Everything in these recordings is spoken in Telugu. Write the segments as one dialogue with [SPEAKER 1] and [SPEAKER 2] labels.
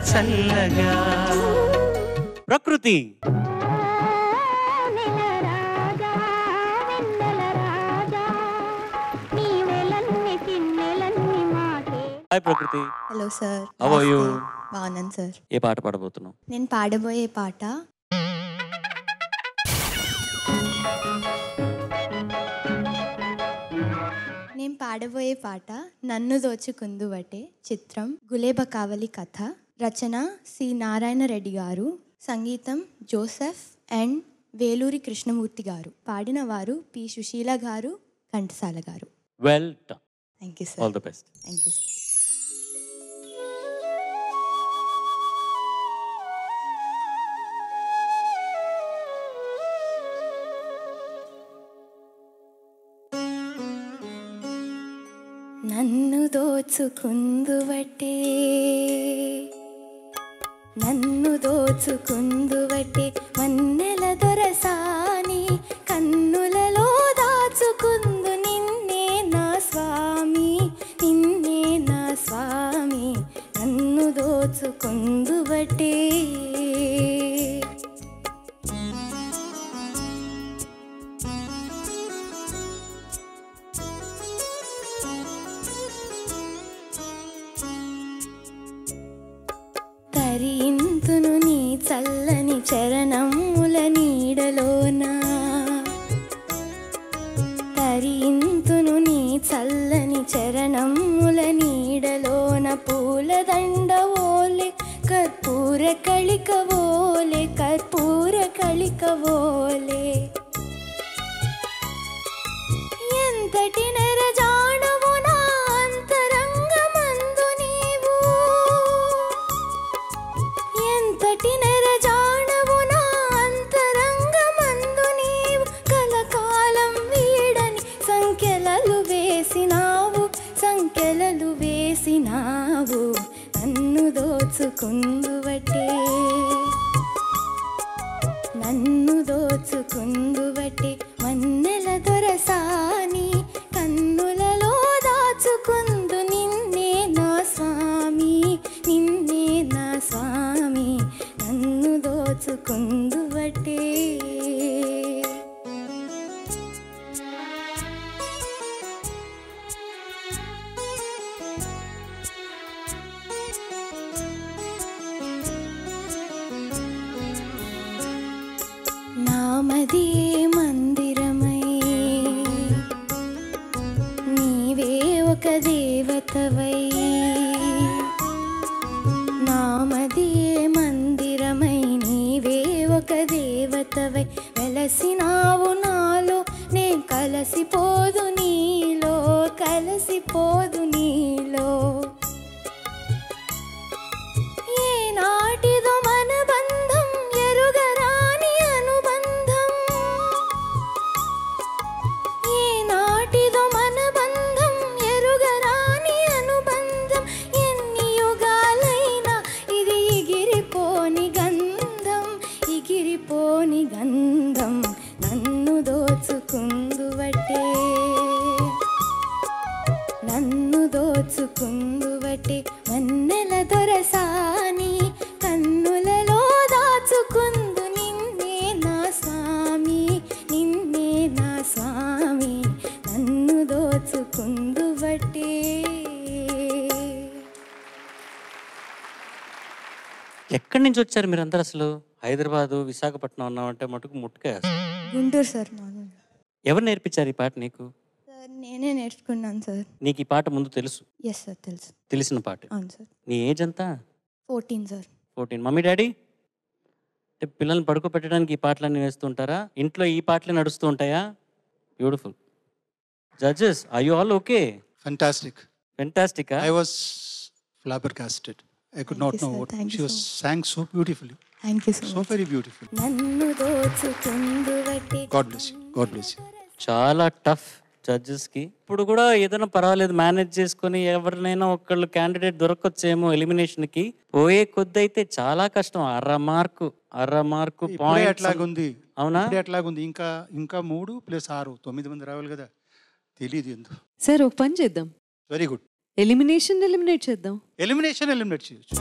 [SPEAKER 1] చల్లగా. Prakruthi. Hi Prakruthi.
[SPEAKER 2] Hello sir.
[SPEAKER 1] How are you?
[SPEAKER 2] బాగున్నాను సార్.
[SPEAKER 1] ఏ పాట పాడబోతున్నావు?
[SPEAKER 2] నేను పాడబోయే పాట నన్ను దోచుకుందువటే. చిత్రం గులేబ కావలి కథ. రచన సి నారాయణ రెడ్డి గారు. సంగీతం జోసెఫ్ అండ్ వేలూరి కృష్ణమూర్తి గారు. పాడిన వారు పి సుశీల గారు, ఘంటసాల గారు.
[SPEAKER 1] Well done.
[SPEAKER 2] Thank you sir.
[SPEAKER 1] All the best.
[SPEAKER 2] Thank you sir. నన్ను దోచుకుందువటే, నన్ను దోచుకుందువటే, మన్నెల దొరసాని కన్నులలో దాచుకుందు నిన్నే నా స్వామి, నిన్నే నా స్వామి, నన్ను దోచుకుందువటే. తరింతును నీ చల్లని చరణముల నీడలోన, తరింతును నీ చల్లని చరణముల నీడలోన, పూలదండ ఓలే కర్పూర కళిక ఓలే, కర్పూర కళిక ఓలే. ఎంతటి నెరజాడవు నా అంతరంగమందు నీవు, ఎంతటి నెరజాడవు నా అంతరంగమందు నీవు, కలకాలం వీడని సంఖ్యలలు వేసినావు, సంఖ్యలలు వేసినావు, నన్ను దోచుకుందువటే, నన్ను దోచుకుందువటే, మన్నెల దొరసాని కన్నులలో దాచుకుందు నిన్నే నా స్వామి, నిన్నే నా స్వామి, నన్ను దోచుకుందువటే. నామదే మందిరమై నీవే ఒక దేవతవై, నామదే మందిరమై నీవే ఒక దేవతవై, వెలసినావు నాలో నే కలసిపోదు నీలో, కలసిపోదు నీలో. ఏనాటిదో మన బంధం ఎరుగరాని అనుబంధం, ఏనాటిదో మన బంధం ఎరుగరాని అనుబంధం, ఎన్ని యుగాలైనా ఇది ఎగిరిపోని గంధం, ఎగిరిపోని గంధం, నన్ను దోచుకుందువటే, నన్ను దోచుకుందువటే, మన్నెల దొరసాని కన్నులలో దాచుకుందు నిన్నే నా స్వామి, నిన్నే నా స్వామి, నన్ను దోచుకుందువటే.
[SPEAKER 1] ఎక్కడి నుంచి వచ్చారు మీరందరూ అసలు? హైదరాబాదు, విశాఖపట్నం అన్నామంటే మటుకు ముట్టుకే.
[SPEAKER 2] గుంటూరు సార్.
[SPEAKER 1] ఎవరు నేర్పించారు ఈ పాట నీకు?
[SPEAKER 2] సార్ నేనే నేర్చుకున్నాను సార్.
[SPEAKER 1] నీకు ఈ పాట ముందు తెలుసు?
[SPEAKER 2] ఎస్ సార్, తెలుసు.
[SPEAKER 1] తెలిసిన పాట.
[SPEAKER 2] అవును సార్.
[SPEAKER 1] నీ ఏజ్ ఎంత?
[SPEAKER 2] 14 సార్.
[SPEAKER 1] 14. మమ్మీ డాడీ పిల్లల్ని పడుకోబెట్టడానికి ఈ పాటలన్నీ వేస్తుంటారా? ఇంట్లో ఈ పాటలే నడుస్తూ ఉంటాయా? Beautiful. Judges, are you all okay?
[SPEAKER 3] Fantastic.
[SPEAKER 1] Fantastic.
[SPEAKER 3] I was flabbergasted. I could not know what she was sang so beautifully.
[SPEAKER 2] Thank you so much.
[SPEAKER 3] So very beautiful.
[SPEAKER 2] నన్ను దోచుకుందువటే.
[SPEAKER 3] God bless you. God bless you.
[SPEAKER 1] చాలా టఫ్ జడ్జెస్కి. ఇప్పుడు కూడా ఏదైనా పర్వాలేదు మేనేజ్ చేసుకొని ఎవరినైనా ఒకళ్ళు క్యాండిడేట్ దొరకొచ్చేమో ఎలిమినేషన్కి. పోయే కొద్ది అయితే చాలా కష్టం. అర మార్కు పాయింట్
[SPEAKER 3] ఎట్లాగుంది?
[SPEAKER 1] అవునా?
[SPEAKER 3] ఎట్లాగుంది? ఇంకా 3 + 6 9 మంది రావాలి కదా, తెలియదు ఎందుకు.
[SPEAKER 4] సార్ ఒక పని చేద్దాం,
[SPEAKER 3] వెరీ గుడ్.
[SPEAKER 4] ఎలిమినేట్ చేద్దాం.
[SPEAKER 3] ఎలిమినేట్ చేయొచ్చు.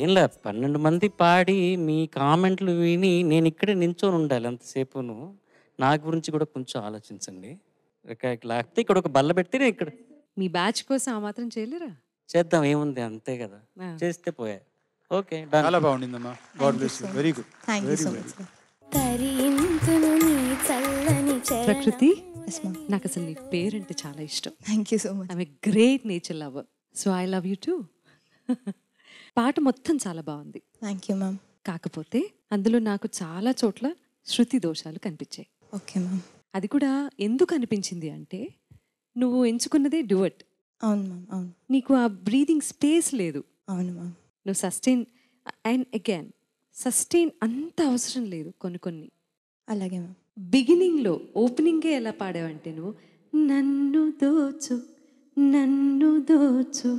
[SPEAKER 1] ఏం లే 12 మంది పాడి మీ కామెంట్లు విని నేను ఇక్కడే నించొని ఉండాలి అంతసేపును. నా గురించి కూడా కొంచెం ఆలోచించండి. లేకపోతే ఇక్కడ ఒక బల్ల పెడితే నేను ఇక్కడ
[SPEAKER 4] మీ బ్యాచ్ కోసం ఆ మాత్రం చేయలేరా?
[SPEAKER 1] చేద్దాం, ఏముంది అంతే కదా,
[SPEAKER 4] ఆ.
[SPEAKER 1] చేస్తే పోయా. Okay, done.
[SPEAKER 3] చాలా బాగుండిందమ్మా. God bless you. Very good.
[SPEAKER 2] Thank you
[SPEAKER 3] very
[SPEAKER 2] so
[SPEAKER 3] very
[SPEAKER 2] much sir. తరింతును నీ చల్లని
[SPEAKER 4] ప్రకృతి,
[SPEAKER 2] ఎస్ మ్యామ్.
[SPEAKER 4] నాకు అసలు నీ పేరంటే చాలా ఇష్టం.
[SPEAKER 2] Thank you so much.
[SPEAKER 4] I'm a great nature lover, so I love you two. పాట మొత్తం చాలా బాగుంది,
[SPEAKER 2] థ్యాంక్ యూ మ్యామ్.
[SPEAKER 4] కాకపోతే అందులో నాకు చాలా చోట్ల శృతి దోషాలు కనిపించాయి.
[SPEAKER 2] Okay ma'am.
[SPEAKER 4] అది కూడా ఎందుకు అనిపించింది అంటే, నువ్వు ఎంచుకున్నదే డ్యూయట్,
[SPEAKER 2] అవును మ్యామ్. అవును
[SPEAKER 4] నీకు ఆ బ్రీదింగ్ స్పేస్ లేదు.
[SPEAKER 2] అవును మ్యామ్.
[SPEAKER 4] నువ్వు సస్టైన్ అండ్ అగైన్ సస్టైన్ అంత అవసరం లేదు. కొన్ని
[SPEAKER 2] అలాగే మ్యామ్.
[SPEAKER 4] బిగినింగ్లో ఓపెనింగే ఎలా పాడావంటే, నువ్వు నన్ను దోచు నన్ను దోచు,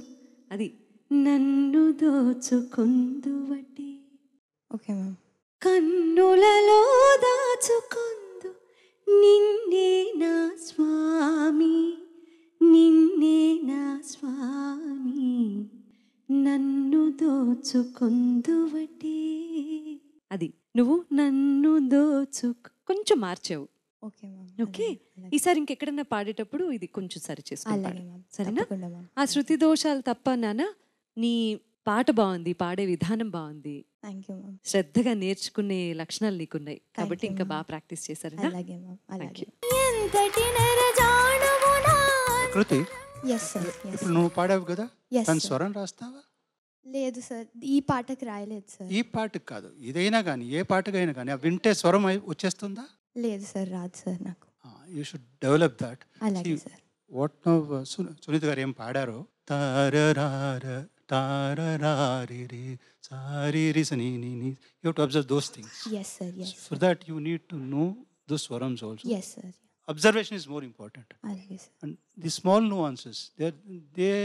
[SPEAKER 4] అది నన్ను దోచుకుందువటి,
[SPEAKER 2] ఓకే మ్యామ్.
[SPEAKER 4] కన్నులలో దాచుకుందు నిన్నే నా స్వామి, నిన్నే నా స్వామి, నన్ను దోచుకుందువటి. అది నువ్వు నన్ను కొంచెం మార్చావు.
[SPEAKER 2] Okay ma'am.
[SPEAKER 4] ఓకే, ఈసారి ఇంకెక్కడన్నా పాడేటప్పుడు ఇది కొంచెం సరి చేసుకుంటాను,
[SPEAKER 2] అలాగే మ్యామ్.
[SPEAKER 4] సరేనా?
[SPEAKER 2] తప్పకుండా మ్యామ్.
[SPEAKER 4] ఆ శృతి దోషాలు తప్ప నాన్న, నీ పాట బాగుంది, పాడే విధానం బాగుంది,
[SPEAKER 2] థ్యాంక్ యూ మ్యామ్.
[SPEAKER 4] శ్రద్ధగా నేర్చుకునే లక్షణాలు నీకున్నాయి, కాబట్టి
[SPEAKER 2] you,
[SPEAKER 4] ఇంకా
[SPEAKER 2] ma'am.
[SPEAKER 4] బాగా ప్రాక్టీస్ చేశారు.
[SPEAKER 2] అలాగే మ్యామ్. అలాగే.
[SPEAKER 4] you.
[SPEAKER 2] ఎంతటి నరజానమునా.
[SPEAKER 3] ప్రకృతి,
[SPEAKER 2] ఎస్ సార్. ఎస్.
[SPEAKER 3] ఇప్పుడు నువ్వు పాడావు కదా,
[SPEAKER 2] Yes,
[SPEAKER 3] తన
[SPEAKER 2] sir.
[SPEAKER 3] స్వరం రాస్తావా?
[SPEAKER 2] లేదు సార్, ఈ పాటకి రాయలేదు సార్.
[SPEAKER 3] ఈ పాటకు కాదు, ఇదైనా కానీ ఏ పాటకైనా కానీ వింటే స్వరం వచ్చేస్తుందా?
[SPEAKER 2] లేదు సార్, రాదు సార్ నాకు.
[SPEAKER 3] You should develop that.
[SPEAKER 2] అలాగే సార్.
[SPEAKER 3] వాట్ నో సునీత గారు ఏం పాడారో, తారరార తారరారి సారి రి సని ని ని, you have to observe those things.
[SPEAKER 2] Yes sir. Yes.
[SPEAKER 3] For that you need to know దో స్వరమ్స్ also.
[SPEAKER 2] Yes sir.
[SPEAKER 3] Observation is more important.
[SPEAKER 2] అలాగే sir.
[SPEAKER 3] And the small nuances, they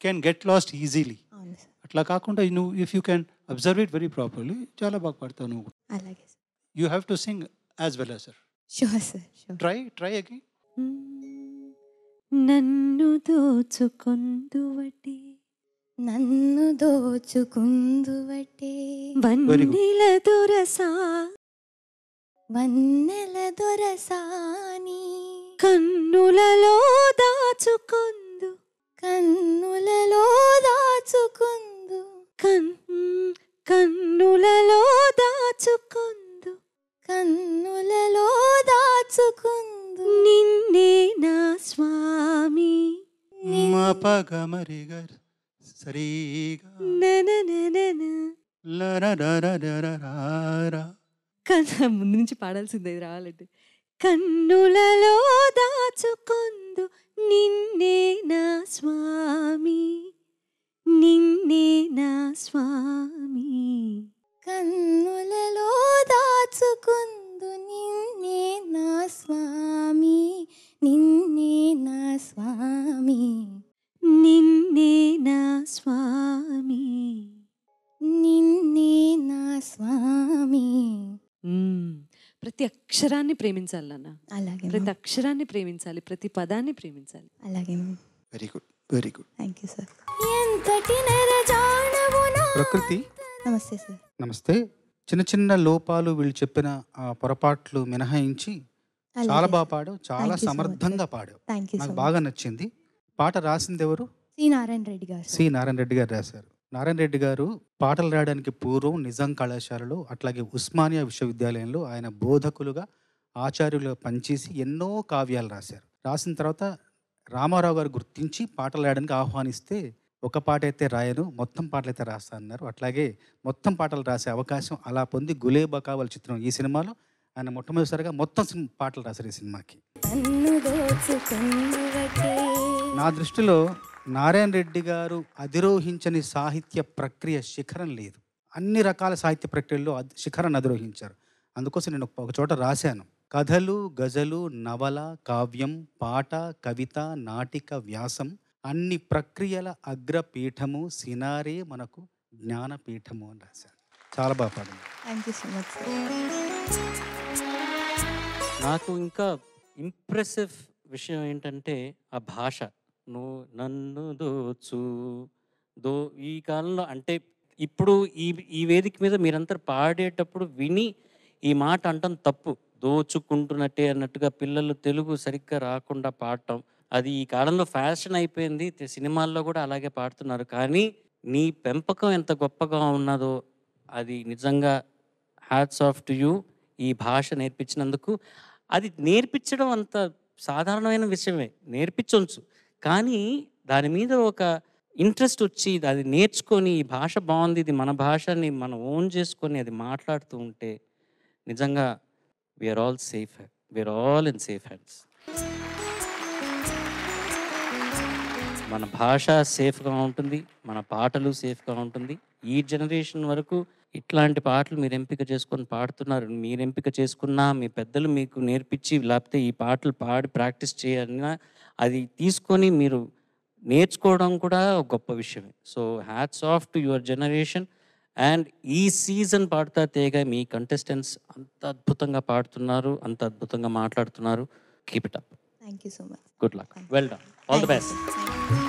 [SPEAKER 3] can get lost easily.
[SPEAKER 2] అవును సార్.
[SPEAKER 3] అట్లా కాకుండా నువ్వు if you can observe it very properly, చాలా బాగా పాడతావు నువ్వు.
[SPEAKER 2] అలాగే sir.
[SPEAKER 3] You have to sing as well as sir.
[SPEAKER 2] Sure sir. Sure.
[SPEAKER 3] Try again.
[SPEAKER 4] నన్ను దోచుకుందువటి,
[SPEAKER 2] నన్ను దోచుకుందువటే,
[SPEAKER 4] వన్నెల దొరసా,
[SPEAKER 2] వన్నెల దొరసాని,
[SPEAKER 4] కన్నులలో దాచుకుందు,
[SPEAKER 2] కన్నులలో దాచుకుందు,
[SPEAKER 4] కన్నులలో దాచుకుందు,
[SPEAKER 2] కన్నులలో దాచుకుందు,
[SPEAKER 4] నిన్నే నా స్వామి,
[SPEAKER 3] మా పగ మరి గర్ సరిగా
[SPEAKER 4] ననననన.
[SPEAKER 3] లరరరరరరా.
[SPEAKER 4] ముందు నుంచి పాడాల్సిందే ఇది రావాలంటే. కన్నులలో దాచుకుందు నిన్నే నా స్వామి, నిన్నే నా స్వామి,
[SPEAKER 2] కన్నులలో దాచుకుందు నిన్నే నా స్వామి, నిన్నే నా స్వామి,
[SPEAKER 4] నిన్నే నా స్వామి,
[SPEAKER 2] నిన్నే నా స్వామి.
[SPEAKER 4] ప్రతి అక్షరాన్ని ప్రేమించాలి నాన్న,
[SPEAKER 2] అలాగే
[SPEAKER 4] ప్రతి
[SPEAKER 2] మ్యామ్.
[SPEAKER 4] అక్షరాన్ని ప్రేమించాలి, ప్రతి పదాన్ని ప్రేమించాలి.
[SPEAKER 2] అలాగే ma'am.
[SPEAKER 3] Very good, very good.
[SPEAKER 2] Thank you sir. ఎంతటి నరజానమునా.
[SPEAKER 3] ప్రకృతి,
[SPEAKER 2] నమస్తే సార్.
[SPEAKER 3] నమస్తే. చిన్న చిన్న లోపాలు వీళ్ళు చెప్పిన పొరపాట్లు మినహాయించి
[SPEAKER 2] అలాగే
[SPEAKER 3] చాలా
[SPEAKER 2] సార్.
[SPEAKER 3] బాగా పాడావు, చాలా
[SPEAKER 2] Thank you so much,
[SPEAKER 3] సమర్థంగా పాడావు.
[SPEAKER 2] థ్యాంక్ యూ సో
[SPEAKER 3] నాకు
[SPEAKER 2] మచ్.
[SPEAKER 3] బాగా నచ్చింది. పాట రాసింది ఎవరు?
[SPEAKER 2] సి నారాయణ రెడ్డి గారు.
[SPEAKER 3] సి నారాయణ రెడ్డి గారు రాశారు. నారాయణ రెడ్డి గారు పాటలు రాయడానికి పూర్వం నిజాం కళాశాలలో, అట్లాగే ఉస్మానియా విశ్వవిద్యాలయంలో ఆయన బోధకులుగా, ఆచార్యులుగా పనిచేసి ఎన్నో కావ్యాలు రాశారు. రాసిన తర్వాత రామారావు గారు గుర్తించి పాటలు రాయడానికి ఆహ్వానిస్తే, ఒక పాట అయితే రాయను, మొత్తం పాటలు అయితే రాస్తా అన్నారు. అట్లాగే మొత్తం పాటలు రాసే అవకాశం అలా పొంది గులేబా కావాలి చిత్రం, ఈ సినిమాలో ఆయన మొట్టమొదటిసారిగా మొత్తం పాటలు రాశారు ఈ సినిమాకి.
[SPEAKER 2] నన్ను దోచుకుందువటే.
[SPEAKER 3] నా దృష్టిలో నారాయణ రెడ్డి గారు అధిరోహించని సాహిత్య ప్రక్రియ శిఖరం లేదు. అన్ని రకాల సాహిత్య ప్రక్రియల్లో శిఖరాన్ని అధిరోహించారు. అందుకోసం నేను ఒక చోట రాశాను, కథలు, గజలు, నవల, కావ్యం, పాట, కవిత, నాటిక, వ్యాసం అన్ని ప్రక్రియల అగ్రపీఠము సినారే మనకు జ్ఞానపీఠము అని రాశాను. చాలా బాగా పాడింది.
[SPEAKER 2] Thank you so much sir.
[SPEAKER 1] నాకు ఇంకా ఇంప్రెసివ్ విషయం ఏంటంటే ఆ భాష. నువ్వు నన్ను దోచు దో, ఈ కాలంలో అంటే ఇప్పుడు ఈ ఈ వేదిక మీద మీరంతా పాడేటప్పుడు విని ఈ మాట అంటం తప్పు. దోచుకుంటున్నట్టే అన్నట్టుగా పిల్లలు తెలుగు సరిగ్గా రాకుండా పాడటం. అది ఈ కాలంలో ఫ్యాషన్ అయిపోయింది. సినిమాల్లో కూడా అలాగే పాడుతున్నారు. కానీ నీ పెంపకం ఎంత గొప్పగా ఉన్నదో అది నిజంగా హ్యాట్స్ ఆఫ్ టు యూ. ఈ భాష నేర్పించినందుకు. అది నేర్పించడం అంత సాధారణమైన విషయమే. నేర్పించొచ్చు. కానీ దాని మీద ఒక ఇంట్రెస్ట్ వచ్చి అది నేర్చుకొని ఈ భాష బాగుంది, ఇది మన భాషని మనం ఓన్ చేసుకొని అది మాట్లాడుతూ ఉంటే నిజంగా we're all safe. We're all in safe hands. మన భాష సేఫ్గా ఉంటుంది, మన పాటలు సేఫ్గా ఉంటుంది. ఈ జనరేషన్ వరకు ఇట్లాంటి పాటలు మీరు ఎంపిక చేసుకొని పాడుతున్నారు. మీరు ఎంపిక చేసుకున్నా, మీ పెద్దలు మీకు నేర్పించి, లేకపోతే ఈ పాటలు పాడి ప్రాక్టీస్ చేయాలన్నా అది తీసుకొని మీరు నేర్చుకోవడం కూడా ఒక గొప్ప విషయమే. So hats off to your generation. And ఈ సీజన్ పాడుతా తేగా మీ కంటెస్టెంట్స్ అంత అద్భుతంగా పాడుతున్నారు, అంత అద్భుతంగా మాట్లాడుతున్నారు. Keep it up.
[SPEAKER 2] Thank you so much.
[SPEAKER 1] Good luck. Well done. All the best.
[SPEAKER 2] Thank you.